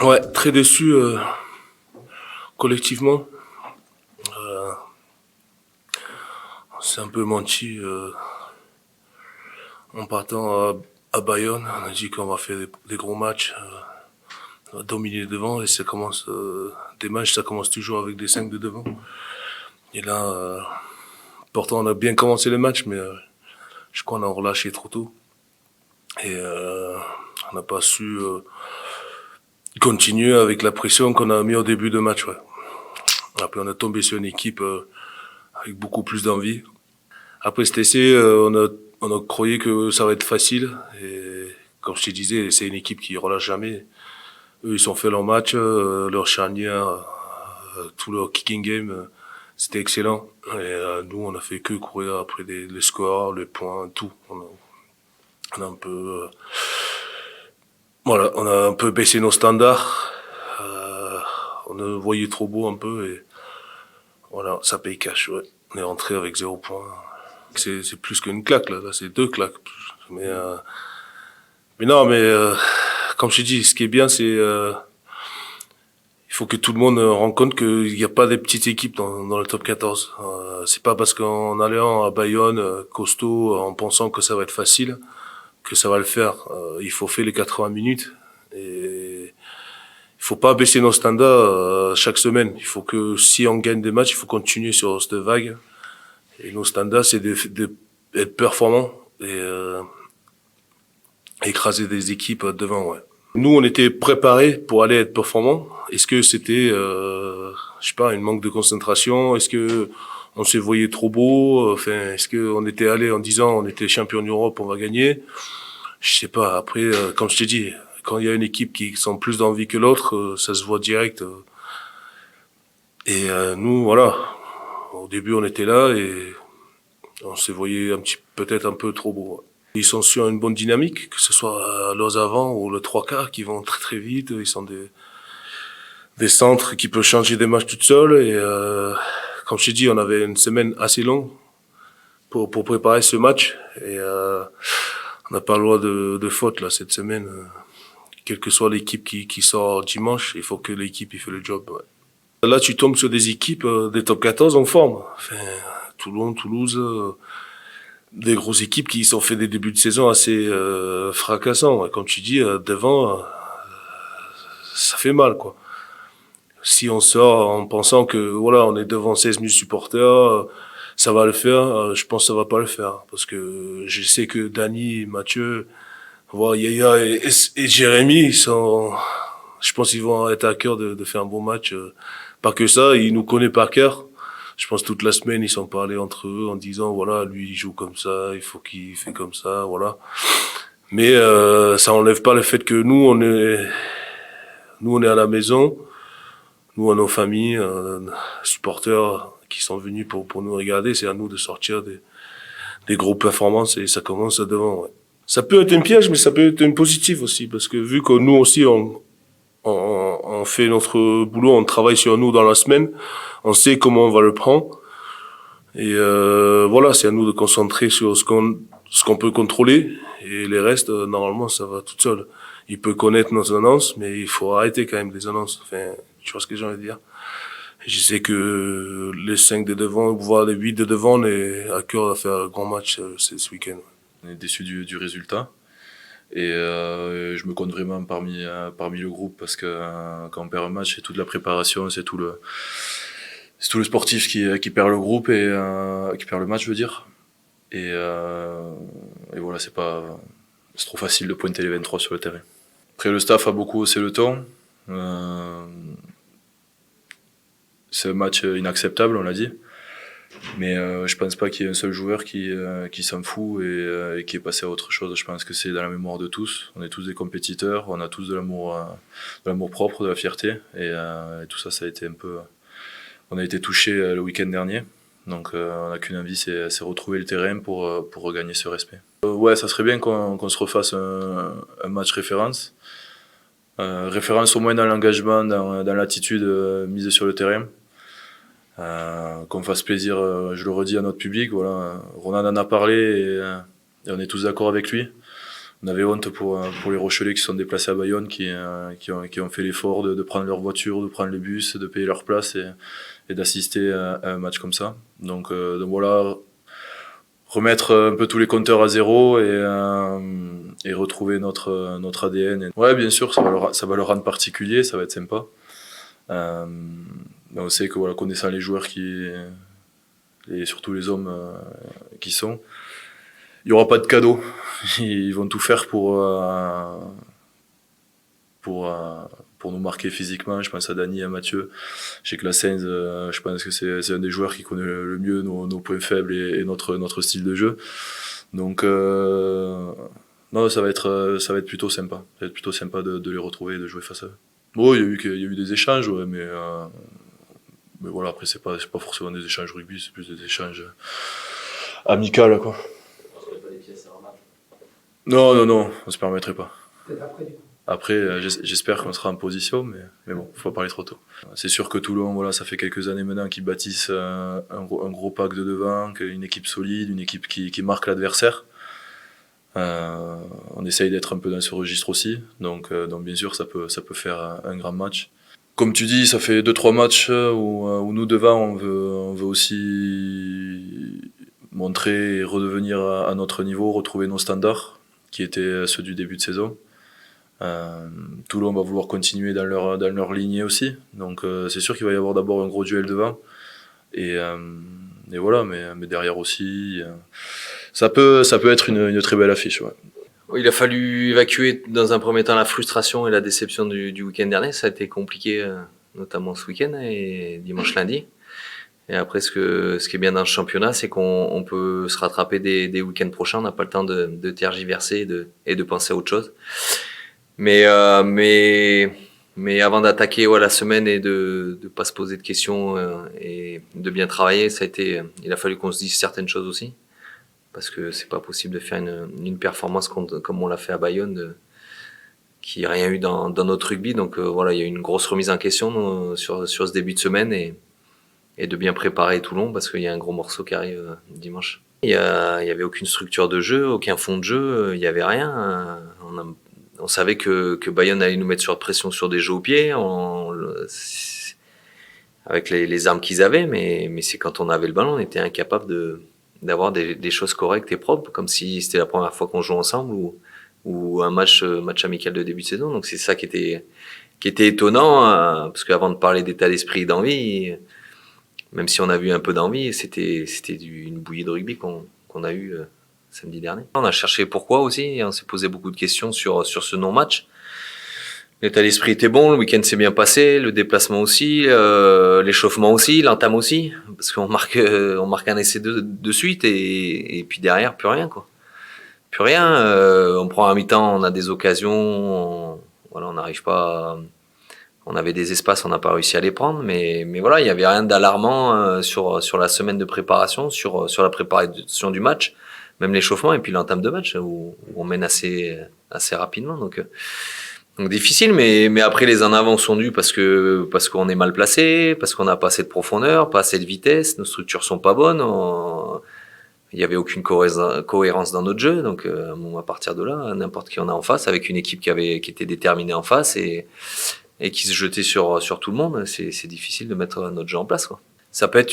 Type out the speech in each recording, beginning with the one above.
Ouais, très déçu collectivement. Euh, on s'est un peu menti en partant à Bayonne. On a dit qu'on va faire des gros matchs, on va dominer devant et ça commence des matchs, ça commence toujours avec des 5 de devant. Et là, pourtant on a bien commencé le match, mais je crois qu'on a relâché trop tôt et on n'a pas su continuer avec la pression qu'on a mis au début de match. Ouais. Après on a tombé sur une équipe avec beaucoup plus d'envie. Après cet essai, on a croyé que ça va être facile. Et comme je te disais, c'est une équipe qui relâche jamais. Eux, ils ont fait leur match, leur charnière, tout leur kicking game, c'était excellent. Et nous, on a fait que courir après les scores, les points, tout. On a un peu, voilà, on a un peu baissé nos standards. On a voyé trop beau un peu et voilà, ça paye cash. Ouais. On est rentré avec 0 point. C'est plus qu'une claque là, c'est 2 claques. Mais non, mais comme je dis, ce qui est bien, c'est il faut que tout le monde rende compte qu'il n'y a pas des petites équipes dans le top 14. C'est pas parce qu'en allant à Bayonne, costaud, en pensant que ça va être facile, que ça va le faire. Il faut faire les 80 minutes et il faut pas baisser nos standards chaque semaine. Il faut que si on gagne des matchs, il faut continuer sur cette vague. Et nos standards, c'est d'être performants et écraser des équipes devant. Ouais. Nous, on était préparés pour aller être performants. Est-ce que c'était, je sais pas, une manque de concentration? Est-ce que on s'est voyé trop beau? Enfin, est-ce que on était allé en disant on était champion d'Europe, on va gagner? Je sais pas. Après, comme je t'ai dit, quand il y a une équipe qui sent plus d'envie que l'autre, ça se voit direct. Et nous, voilà. Au début, on était là et on s'est voyé peut-être un peu trop beau. Ils sont sur une bonne dynamique, que ce soit leurs avant ou le 3 quarts qui vont très très vite. Ils sont des centres qui peuvent changer des matchs toutes seules. Et comme je t'ai dit, on avait une semaine assez longue pour préparer ce match. Et on n'a pas le droit de faute là cette semaine. Quelle que soit l'équipe qui sort dimanche, il faut que l'équipe il fait le job. Ouais. Là, tu tombes sur des équipes des top 14 en forme. Enfin, Toulon, Toulouse, des grosses équipes qui sont fait des débuts de saison assez fracassants. Comme tu dis, devant, ça fait mal, quoi. Si on sort en pensant que voilà, on est devant 16 000 supporters, ça va le faire, je pense que ça va pas le faire. Parce que je sais que Dany, Mathieu, voilà, Yaya et Jérémy, je pense qu'ils vont être à cœur de faire un bon match. Pas que ça, ils nous connaissent par cœur. Je pense toute la semaine, ils sont parlé entre eux en disant, voilà, lui, il joue comme ça, il faut qu'il fait comme ça, voilà. Mais ça enlève pas le fait que nous, on est à la maison, nous, à nos familles, supporters qui sont venus pour nous regarder, c'est à nous de sortir des gros performances et ça commence devant. Ouais. Ça peut être un piège, mais ça peut être une positive aussi, parce que vu que nous aussi, on fait notre boulot, on travaille sur nous dans la semaine, on sait comment on va le prendre. Et voilà, c'est à nous de concentrer sur ce qu'on peut contrôler et les restes, normalement, ça va tout seul. Il peut connaître nos annonces, mais il faut arrêter quand même les annonces. Enfin, tu vois ce que j'ai envie de dire. Je sais que les 5 de devant, voire les 8 de devant, on est à cœur de faire un grand match ce week-end. On est déçu du résultat. Et je me compte vraiment parmi le groupe parce que quand on perd un match, c'est toute la préparation, c'est tout le sportif qui perd le groupe et qui perd le match, je veux dire. Et voilà, c'est trop facile de pointer les 23 sur le terrain. Après, le staff a beaucoup haussé le ton. C'est un match inacceptable, on l'a dit. Mais je pense pas qu'il y ait un seul joueur qui s'en fout et qui est passé à autre chose. Je pense que c'est dans la mémoire de tous. On est tous des compétiteurs, on a tous de l'amour propre, de la fierté. Et tout ça, ça a été un peu. On a été touché le week-end dernier. Donc on n'a qu'une envie, c'est retrouver le terrain pour regagner ce respect. Ouais, ça serait bien qu'on se refasse un match référence. Référence au moins dans l'engagement, dans l'attitude mise sur le terrain. Qu'on fasse plaisir, je le redis, à notre public. Voilà. Ronan en a parlé et on est tous d'accord avec lui. On avait honte pour les Rochelais qui se sont déplacés à Bayonne, qui ont fait l'effort de prendre leur voiture, de prendre le bus, de payer leur place et d'assister à un match comme ça. Donc voilà, remettre un peu tous les compteurs à zéro et retrouver notre ADN. Ouais, bien sûr, ça va le rendre particulier, ça va être sympa. Mais on sait que voilà, connaissant les joueurs et surtout les hommes qui sont, il n'y aura pas de cadeau. Ils vont tout faire pour nous marquer physiquement. Je pense à Dani, à Mathieu. Chez Classens, je pense que c'est un des joueurs qui connaît le mieux nos points faibles et notre style de jeu. Donc non, ça va être plutôt sympa. Ça va être plutôt sympa de les retrouver et de jouer face à eux. Bon, il y a eu des échanges, ouais, mais voilà, après c'est pas forcément des échanges rugby, c'est plus des échanges amicaux, quoi. Non, on se permettrait pas. Peut-être après, du coup. Après, j'espère qu'on sera en position, mais bon, faut pas parler trop tôt. C'est sûr que Toulon, voilà, ça fait quelques années maintenant qu'ils bâtissent un gros pack de devant, une équipe solide, une équipe qui marque l'adversaire. On essaye d'être un peu dans ce registre aussi, donc bien sûr ça peut faire un grand match. Comme tu dis, ça fait 2-3 matchs où nous devant on veut aussi montrer et redevenir à notre niveau, retrouver nos standards qui étaient ceux du début de saison. Toulon va vouloir continuer dans leur lignée aussi, donc c'est sûr qu'il va y avoir d'abord un gros duel devant et voilà, mais derrière aussi ça peut être une très belle affiche, ouais. Il a fallu évacuer dans un premier temps la frustration et la déception du week-end dernier. Ça a été compliqué, notamment ce week-end et dimanche lundi. Et après, ce qui est bien dans le championnat, c'est qu'on peut se rattraper des week-ends prochains. On n'a pas le temps de tergiverser et de penser à autre chose. Mais avant d'attaquer la semaine et de pas se poser de questions et de bien travailler, il a fallu qu'on se dise certaines choses aussi. Parce que c'est pas possible de faire une performance comme on l'a fait à Bayonne, qui n'y a rien eu dans notre rugby. Donc voilà, il y a eu une grosse remise en question sur ce début de semaine et de bien préparer Toulon parce qu'il y a un gros morceau qui arrive dimanche. Il y avait aucune structure de jeu, aucun fond de jeu, il y avait rien. On savait que Bayonne allait nous mettre sur pression sur des jeux au pied, avec les armes qu'ils avaient, mais c'est quand on avait le ballon, on était incapable d'avoir des choses correctes et propres, comme si c'était la première fois qu'on jouait ensemble ou un match amical de début de saison. Donc c'est ça qui était étonnant, parce qu'avant de parler d'état d'esprit et d'envie, même si on a vu un peu d'envie, c'était une bouillie de rugby qu'on a eu samedi dernier. On a cherché pourquoi aussi, et on s'est posé beaucoup de questions sur ce non-match. L'état d'esprit était bon, le week-end s'est bien passé, le déplacement aussi, l'échauffement aussi, l'entame aussi, parce qu'on marque un essai de suite et puis derrière plus rien, quoi. Plus rien. On prend un mi-temps, on a des occasions, on n'arrive pas. On avait des espaces, on n'a pas réussi à les prendre, mais voilà, il y avait rien d'alarmant sur la semaine de préparation, sur la préparation du match, même l'échauffement et puis l'entame de match où on mène assez rapidement, donc difficile, mais après les en avant sont dus parce qu'on est mal placé, parce qu'on n'a pas assez de profondeur, pas assez de vitesse, nos structures sont pas bonnes, il y avait aucune cohérence dans notre jeu, donc à partir de là, n'importe qui on a en face, avec une équipe qui était déterminée en face et qui se jetait sur tout le monde, c'est difficile de mettre notre jeu en place, quoi. Ça peut être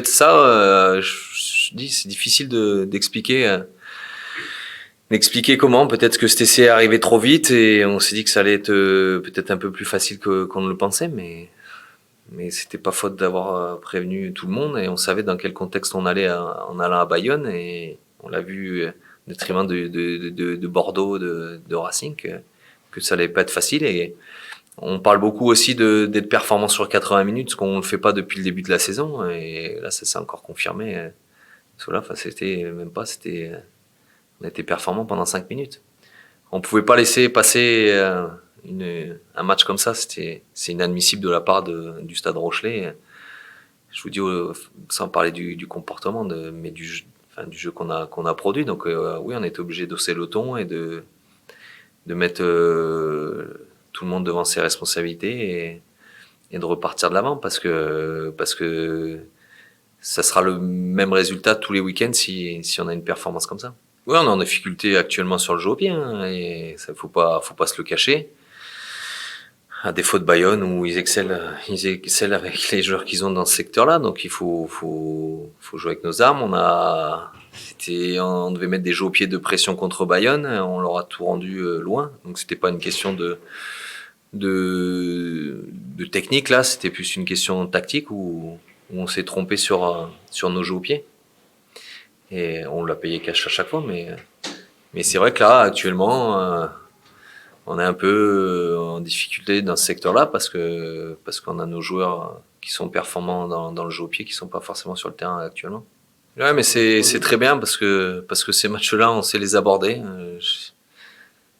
ça. Je dis, c'est difficile d'expliquer. Expliquer comment, peut-être que cet essai est arrivé trop vite et on s'est dit que ça allait être peut-être un peu plus facile qu'on ne le pensait, mais c'était pas faute d'avoir prévenu tout le monde et on savait dans quel contexte on allait en allant à Bayonne et on l'a vu au détriment de Bordeaux, de Racing, que ça allait pas être facile. Et on parle beaucoup aussi d'être performant sur 80 minutes, ce qu'on ne fait pas depuis le début de la saison et là ça s'est encore confirmé. On a été performant pendant 5 minutes. On pouvait pas laisser passer un match comme ça. C'est inadmissible de la part du Stade Rochelais. Je vous dis, sans parler du comportement, mais du jeu qu'on a produit. Donc oui, on était obligé d'hausser le ton et de mettre tout le monde devant ses responsabilités et de repartir de l'avant parce que ça sera le même résultat tous les week-ends si on a une performance comme ça. Ouais, on est en difficulté actuellement sur le jeu au pied, hein, et ça faut pas se le cacher. À défaut de Bayonne où ils excellent avec les joueurs qu'ils ont dans ce secteur-là, donc il faut jouer avec nos armes. On devait mettre des jeux au pied de pression contre Bayonne, on leur a tout rendu loin, donc c'était pas une question de technique là, c'était plus une question tactique où on s'est trompé sur nos jeux au pied. Et on l'a payé cash à chaque fois, mais c'est vrai que là, actuellement, on est un peu en difficulté dans ce secteur-là parce qu'on a nos joueurs qui sont performants dans le jeu au pied, qui sont pas forcément sur le terrain actuellement. Ouais, mais c'est très bien parce que ces matchs-là, on sait les aborder.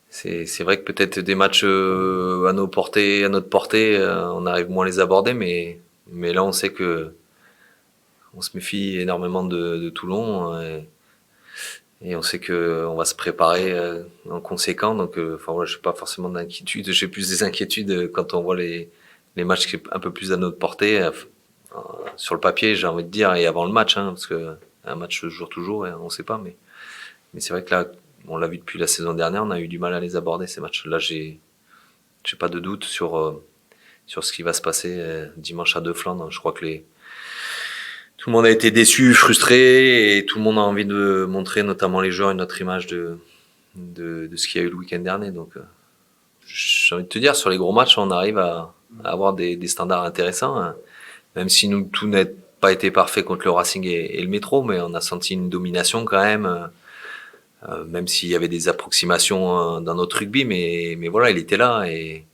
C'est vrai que peut-être des matchs à notre portée, on arrive moins à les aborder, mais là, on sait que on se méfie énormément de Toulon et on sait que on va se préparer en conséquent. Donc, enfin, moi, j'ai pas forcément d'inquiétude. J'ai plus des inquiétudes quand on voit les matchs qui sont un peu plus à notre portée sur le papier, j'ai envie de dire, et avant le match, hein, parce que un match se joue toujours, et on sait pas. Mais c'est vrai que là, on l'a vu depuis la saison dernière, on a eu du mal à les aborder ces matchs. Là, j'ai pas de doute sur ce qui va se passer dimanche à Deux-Flandres. Je crois que tout le monde a été déçu, frustré, et tout le monde a envie de montrer, notamment les joueurs, une autre image de ce qu'il y a eu le week-end dernier. Donc, j'ai envie de te dire, sur les gros matchs, on arrive à avoir des standards intéressants, hein. Même si tout n'a pas été parfait contre le Racing et le Métro, mais on a senti une domination quand même, même s'il y avait des approximations dans notre rugby, mais voilà, il était là, et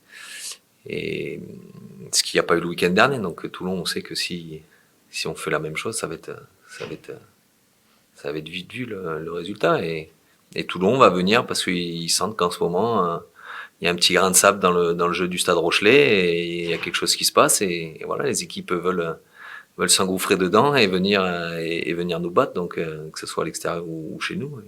ce qu'il n'y a pas eu le week-end dernier. Donc, Toulon, on sait que si on fait la même chose, ça va être vite vu le résultat. Et Toulon va venir parce qu'ils sentent qu'en ce moment, il y a un petit grain de sable dans le jeu du Stade Rochelet, et il y a quelque chose qui se passe. Et voilà, les équipes veulent s'engouffrer dedans et venir nous battre, donc que ce soit à l'extérieur ou chez nous.